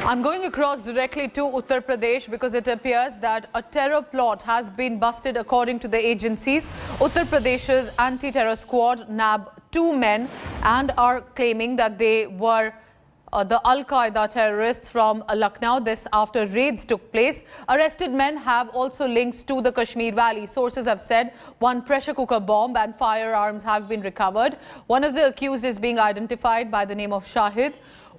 I'm going across directly to Uttar Pradesh because it appears that a terror plot has been busted according to the agencies. Uttar Pradesh's anti-terror squad nabbed 2 men and are claiming that they were the Al-Qaeda terrorists from Lucknow. This after raids took place. Arrested men have also links to the Kashmir Valley. Sources have said 1 pressure cooker bomb and firearms have been recovered. One of the accused is being identified by the name of Shahid.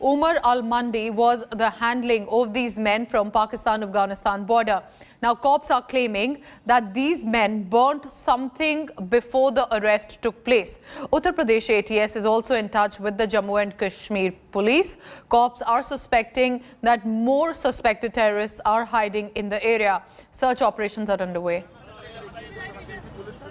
Umar al-Mandi was the handling of these men from Pakistan-Afghanistan border. Now, cops are claiming that these men burnt something before the arrest took place. Uttar Pradesh ATS is also in touch with the Jammu and Kashmir Police. Cops are suspecting that more suspected terrorists are hiding in the area. Search operations are underway.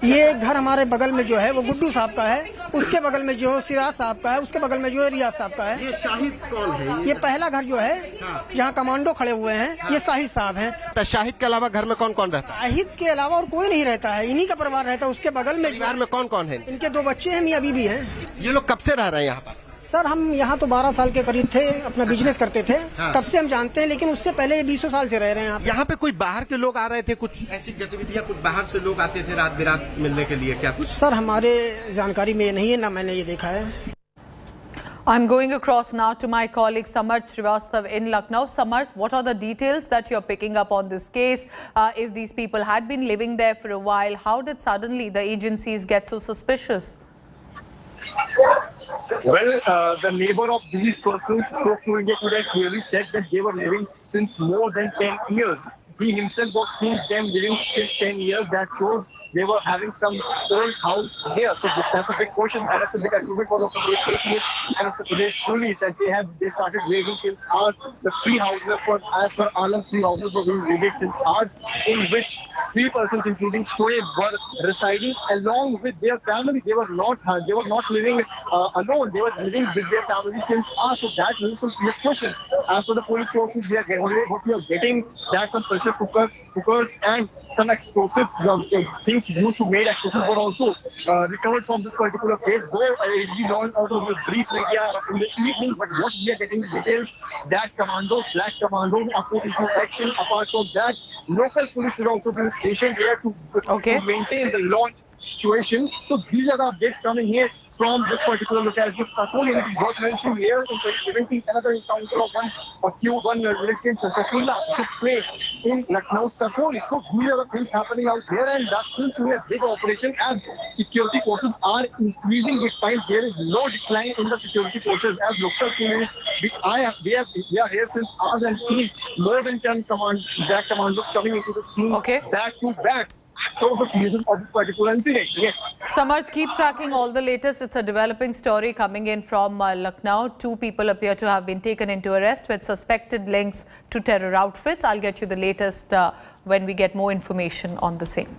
ये घर हमारे बगल में जो है वो गुड्डू साहब का है, उसके बगल में जो सिराज साहब का है, उसके बगल में जो है रियाज साहब का है। ये शाहिद कौन है? ये पहला घर जो है जहाँ कमांडो खड़े हुए हैं, ये शाहिद साहब हैं। तो शाहिद के अलावा घर में कौन कौन रहता है? शाहिद के अलावा और कोई नहीं रहता है, इन्हीं का परिवार रहता है। उसके बगल में घर में कौन कौन है? इनके 2 बच्चे हैं, मियां बीवी हैं। ये लोग कब से रह रहे हैं यहाँ पर? सर, हम यहाँ तो 12 साल के करीब थे, अपना बिजनेस करते थे, तब से हम जानते हैं, लेकिन उससे पहले 20 साल से रह रहे हैं। यहाँ पे कोई बाहर के लोग आ रहे थे, कुछ ऐसी गतिविधियाँ, कुछ बाहर से लोग आते थे रात बिरात मिलने के लिए, क्या कुछ? सर, हमारे जानकारी में नहीं है, ना मैंने ये देखा है। I'm going across now to my colleague Samarth Srivastav in Lucknow. Samarth, what are the details that you're picking up on this case? If these people had been living there for a while, how did suddenly the agencies get so suspicious? Well, the neighbor of these persons spoke to India Today clearly said that they were living since more than 10 years. He himself was seeing them living since 10 years. That shows they were having some old house here. So that's a big question, and that's a big achievement for the Pradesh and the Pradesh Police that they started raiding since ours. The 3 houses, as per Alam, 3 houses were being raided since ours, in which 3 persons, including Shoaib, were residing along with their family. They were not living alone. They were living with their family since ours. So that raises some serious questions. As for the police sources, what we are getting that some pressure cookers and some explosive things used to make explosives were also recovered from this particular place. Though we learned out of the brief media in the evening, but what we are getting details that black commandos are put into action. Apart from that, local police are also being stationed here to maintain the law situation. So these are the updates coming here from this particular locality. Only worth mentioning here in 2017, another encounter of one militant Sakullah took place in Lucknow, Sakoli. So these are the things happening out there, and that seems to be a big operation as security forces are increasing with time. There is no decline in the security forces as local police. We are here since hours and seen more than 10 black commandos coming into the scene back to back. So the seriousness of this particular incident. Yes. Samarth, keep tracking all the latest. It's a developing story coming in from Lucknow. 2 people appear to have been taken into arrest with suspected links to terror outfits. I'll get you the latest when we get more information on the same.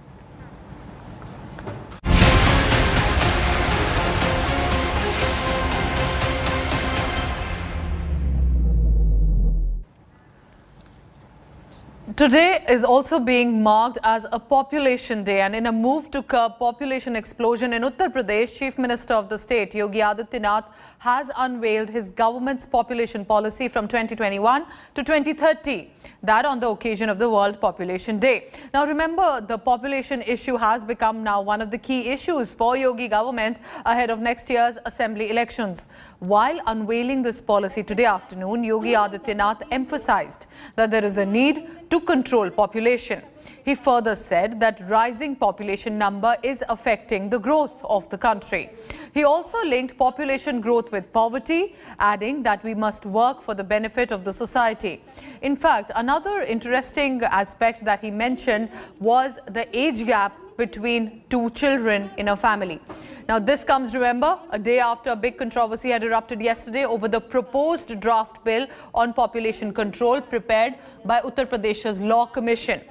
Today is also being marked as a population day, and in a move to curb population explosion in Uttar Pradesh, Chief Minister of the state, Yogi Adityanath, has unveiled his government's population policy from 2021 to 2030. That on the occasion of the World Population Day. Now remember, the population issue has become now one of the key issues for Yogi government ahead of next year's assembly elections. While unveiling this policy today afternoon, Yogi Adityanath emphasized that there is a need to control population. He further said that rising population number is affecting the growth of the country. He also linked population growth with poverty, adding that we must work for the benefit of the society. In fact, another interesting aspect that he mentioned was the age gap between 2 children in a family. Now, this comes, remember, a day after a big controversy had erupted yesterday over the proposed draft bill on population control prepared by Uttar Pradesh's Law Commission.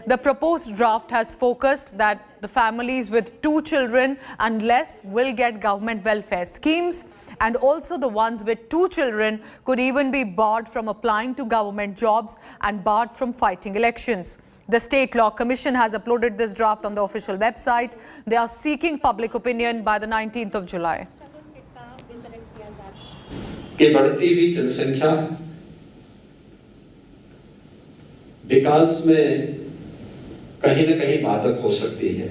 The proposed draft has focused that the families with 2 children and less will get government welfare schemes, and also the ones with 2 children could even be barred from applying to government jobs and barred from fighting elections. The State Law Commission has uploaded this draft on the official website. They are seeking public opinion by the 19th of July. कि बढ़ती हुई जनसंख्या विकास में कहीं न कहीं बाधक हो सकती है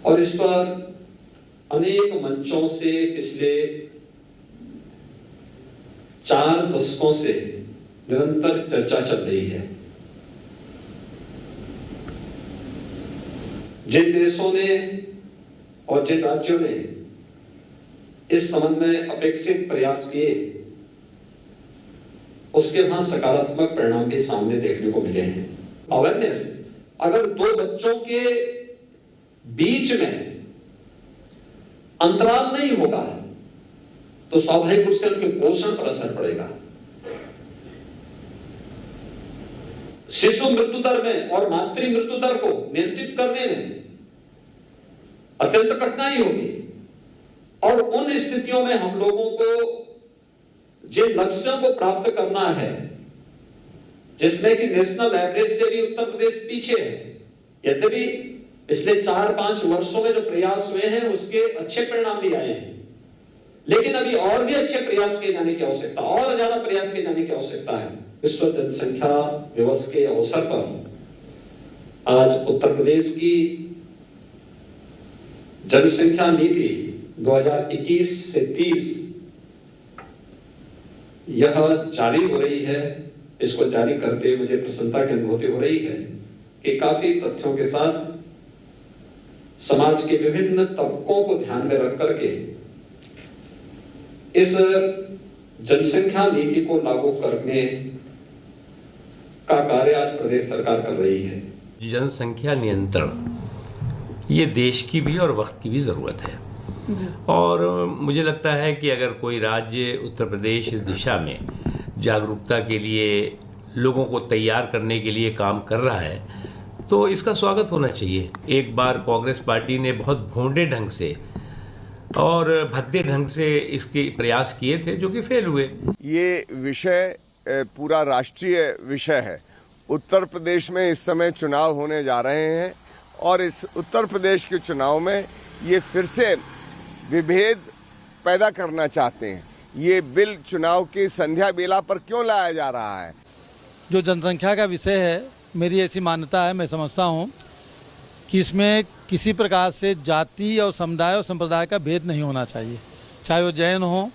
और इस पर अनेक मंचों से पिछले 4 दशकों से निरंतर चर्चा चल रही है। जिन देशों ने और जिन राज्यों ने इस संबंध में अपेक्षित प्रयास किए, उसके वहां सकारात्मक परिणाम भी सामने देखने को मिले हैं। अवेयरनेस, अगर 2 बच्चों के बीच में अंतराल नहीं होगा तो स्वाभाविक रूप से उनके पोषण पर असर पड़ेगा। शिशु मृत्यु दर में और मातृ मृत्यु दर को नियंत्रित करने में अत्यंत कठिनाई होगी और उन स्थितियों में हम लोगों को जिन लक्ष्यों को प्राप्त करना है, जिसमें कि नेशनल एवरेज से भी उत्तर प्रदेश पीछे है, यद्यपि पिछले 4-5 वर्षों में जो प्रयास हुए हैं उसके अच्छे परिणाम भी आए हैं, लेकिन अभी और भी अच्छे प्रयास किए जाने की आवश्यकता, और ज्यादा प्रयास किए जाने की आवश्यकता है। विश्व जनसंख्या दिवस के अवसर पर आज उत्तर प्रदेश की जनसंख्या नीति 2021 से 30 यह जारी हो रही है। इसको जारी करते मुझे प्रसन्नता की अनुभूति हो रही है कि काफी तथ्यों के साथ समाज के विभिन्न तबकों को ध्यान में रख करके इस जनसंख्या नीति को लागू करने का कार्य आज प्रदेश सरकार कर रही है। जनसंख्या नियंत्रण ये देश की भी और वक्त की भी ज़रूरत है और मुझे लगता है कि अगर कोई राज्य उत्तर प्रदेश इस दिशा में जागरूकता के लिए लोगों को तैयार करने के लिए काम कर रहा है तो इसका स्वागत होना चाहिए। एक बार कांग्रेस पार्टी ने बहुत भोंडे ढंग से और भद्दे ढंग से इसके प्रयास किए थे जो कि फेल हुए। ये विषय पूरा राष्ट्रीय विषय है। उत्तर प्रदेश में इस समय चुनाव होने जा रहे हैं और इस उत्तर प्रदेश के चुनाव में ये फिर से विभेद पैदा करना चाहते हैं। ये बिल चुनाव की संध्या बेला पर क्यों लाया जा रहा है? जो जनसंख्या का विषय है, मेरी ऐसी मान्यता है, मैं समझता हूँ कि इसमें किसी प्रकार से जाति और समुदाय और संप्रदाय का भेद नहीं होना चाहिए। चाहे वो जैन हो,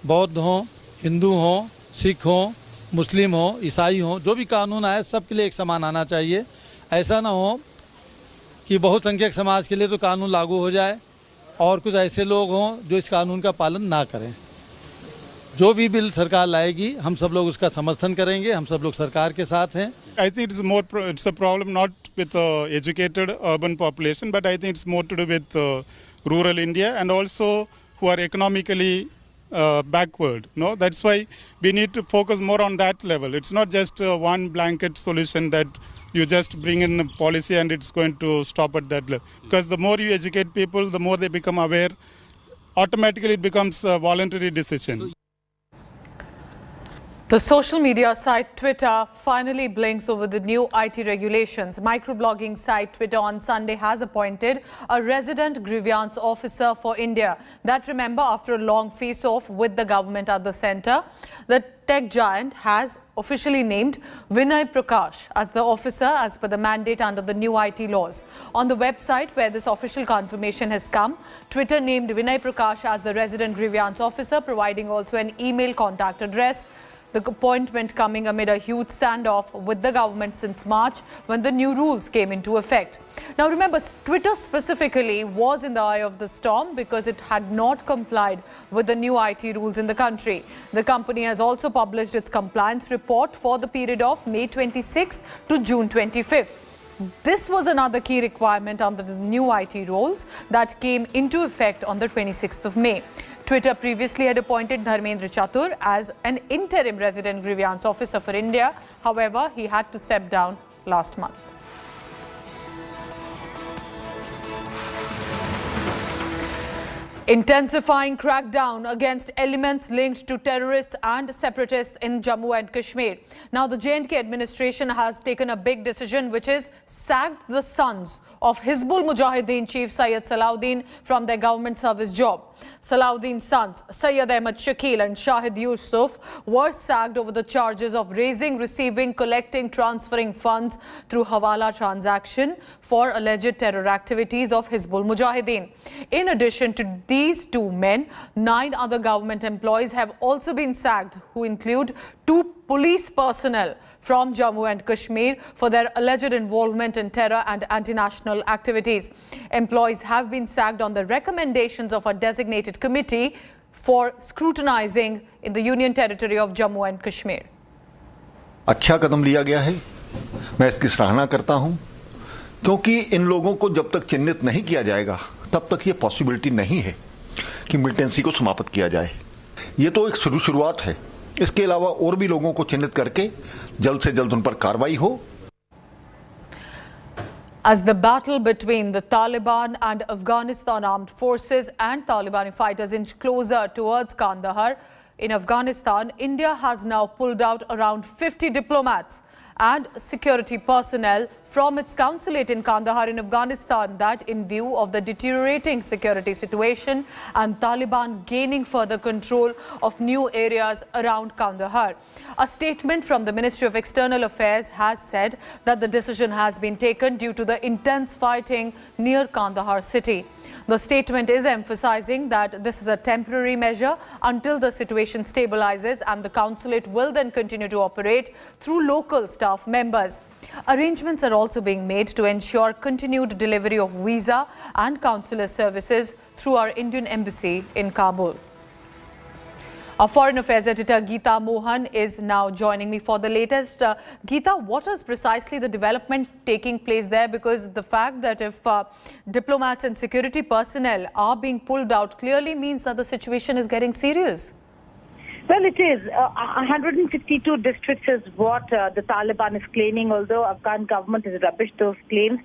बौद्ध हो, हिंदू हो, सिख हो, मुस्लिम हो, ईसाई हो, जो भी कानून आए सबके लिए एक समान आना चाहिए। ऐसा ना हो कि बहुसंख्यक समाज के लिए तो कानून लागू हो जाए और कुछ ऐसे लोग हों जो इस कानून का पालन ना करें। जो भी बिल सरकार लाएगी हम सब लोग उसका समर्थन करेंगे, हम सब लोग सरकार के साथ हैं। I think it's a problem not with educated urban population, but I think it's more to do with rural India and also who are economically backward. No, that's why we need to focus more on that level. It's not just one blanket solution that you just bring in a policy and it's going to stop at that level. Because the more you educate people, the more they become aware. Automatically, it becomes a voluntary decision. The social media site Twitter finally blinks over the new IT regulations. Microblogging site Twitter on Sunday has appointed a resident grievance officer for India. That, remember, after a long face-off with the government at the centre, the tech giant has officially named Vinay Prakash as the officer as per the mandate under the new IT laws. On the website where this official confirmation has come, Twitter named Vinay Prakash as the resident grievance officer, providing also an email contact address. The appointment coming amid a huge standoff with the government since March when the new rules came into effect. Now remember, Twitter specifically was in the eye of the storm because it had not complied with the new IT rules in the country. The company has also published its compliance report for the period of May 26 to June 25th. This was another key requirement under the new IT rules that came into effect on the 26th of May. Twitter previously had appointed Dharmendra Chatur as an interim resident grievance officer for India. However, he had to step down last month. Intensifying crackdown against elements linked to terrorists and separatists in Jammu and Kashmir. Now, the J&K administration has taken a big decision, which is sacked the sons of Hizbul Mujahideen chief Syed Salahuddin from their government service job. Salahuddin's sons, Syed Ahmed Shakil and Shahid Yusuf, were sacked over the charges of raising, receiving, collecting, transferring funds through Hawala transaction for alleged terror activities of Hizbul Mujahideen. In addition to these two men, 9 other government employees have also been sacked, who include 2 police personnel from Jammu and Kashmir for their alleged involvement in terror and anti-national activities. Employees have been sacked on the recommendations of a designated committee for scrutinizing in the Union Territory of Jammu and Kashmir. अच्छा कदम लिया गया है, मैं इसकी सराहना करता हूं, क्योंकि इन लोगों को जब तक चिन्हित नहीं किया जाएगा तब तक ये पॉसिबिलिटी नहीं है कि मिलिटेंसी को समाप्त किया जाए। ये तो एक शुरुआत है, इसके अलावा और भी लोगों को चिन्हित करके जल्द से जल्द उन पर कार्रवाई हो। As the battle between the Taliban and Afghanistan armed forces and Taliban fighters inch closer towards Kandahar in Afghanistan, India has now pulled out around 50 diplomats and security personnel from its consulate in Kandahar in Afghanistan, that in view of the deteriorating security situation and Taliban gaining further control of new areas around Kandahar. A statement from the Ministry of External Affairs has said that the decision has been taken due to the intense fighting near Kandahar city. The statement is emphasizing that this is a temporary measure until the situation stabilizes, and the consulate will then continue to operate through local staff members. Arrangements are also being made to ensure continued delivery of visa and consular services through our Indian embassy in Kabul. Our Foreign Affairs editor Geeta Mohan is now joining me for the latest. Geeta, what is precisely the development taking place there? Because the fact that if diplomats and security personnel are being pulled out clearly means that the situation is getting serious. Well, it is. 152 districts is what the Taliban is claiming, although Afghan government has rubbished those claims.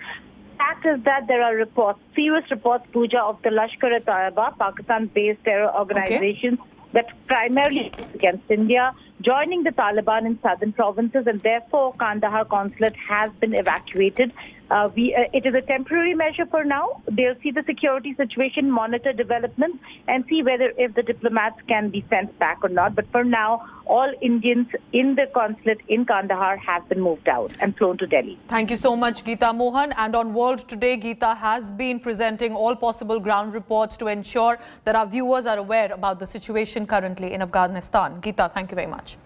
Fact is that there are reports, serious reports, Pooja, of the Lashkar-e-Taiba, Pakistan-based terror organization that primarily against India, joining the Taliban in southern provinces, and therefore Kandahar consulate has been evacuated. It is a temporary measure for now. They'll see the security situation, monitor developments, and see whether if the diplomats can be sent back or not. But for now, all Indians in the consulate in Kandahar have been moved out and flown to Delhi. Thank you so much, Geeta Mohan. And on World Today, Geeta has been presenting all possible ground reports to ensure that our viewers are aware about the situation currently in Afghanistan. Geeta, thank you very much.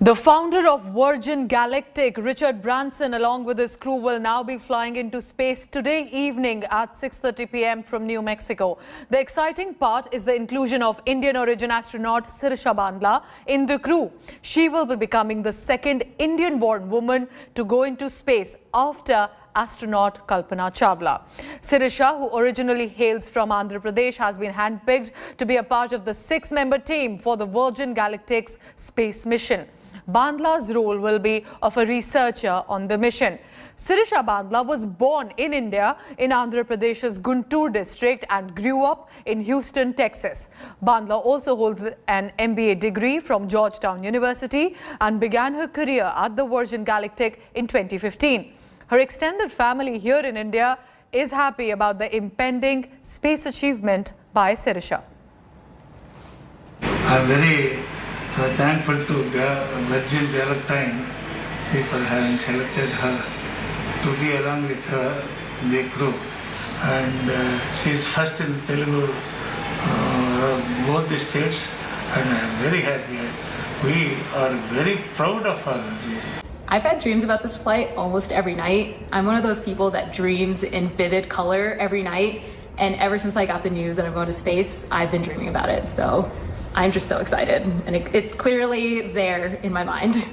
The founder of Virgin Galactic, Richard Branson, along with his crew, will now be flying into space today evening at 6:30 p.m. from New Mexico. The exciting part is the inclusion of Indian origin astronaut Sirisha Bandla in the crew. She will be becoming the second Indian-born woman to go into space after astronaut Kalpana Chawla. Sirisha, who originally hails from Andhra Pradesh, has been handpicked to be a part of the 6-member team for the Virgin Galactic's space mission. Bandla's role will be of a researcher on the mission. Sirisha Bandla was born in India in Andhra Pradesh's Guntur district and grew up in Houston, Texas. Bandla also holds an MBA degree from Georgetown University and began her career at the Virgin Galactic in 2015. Her extended family here in India is happy about the impending space achievement by Sirisha. I'm very thankful to Virgin Galactic for having selected her to be along with her in the crew. And she is first in Telugu, both the states, and I am very happy. We are very proud of her. I've had dreams about this flight almost every night. I'm one of those people that dreams in vivid color every night. And ever since I got the news that I'm going to space, I've been dreaming about it. So I'm just so excited. And it's clearly there in my mind.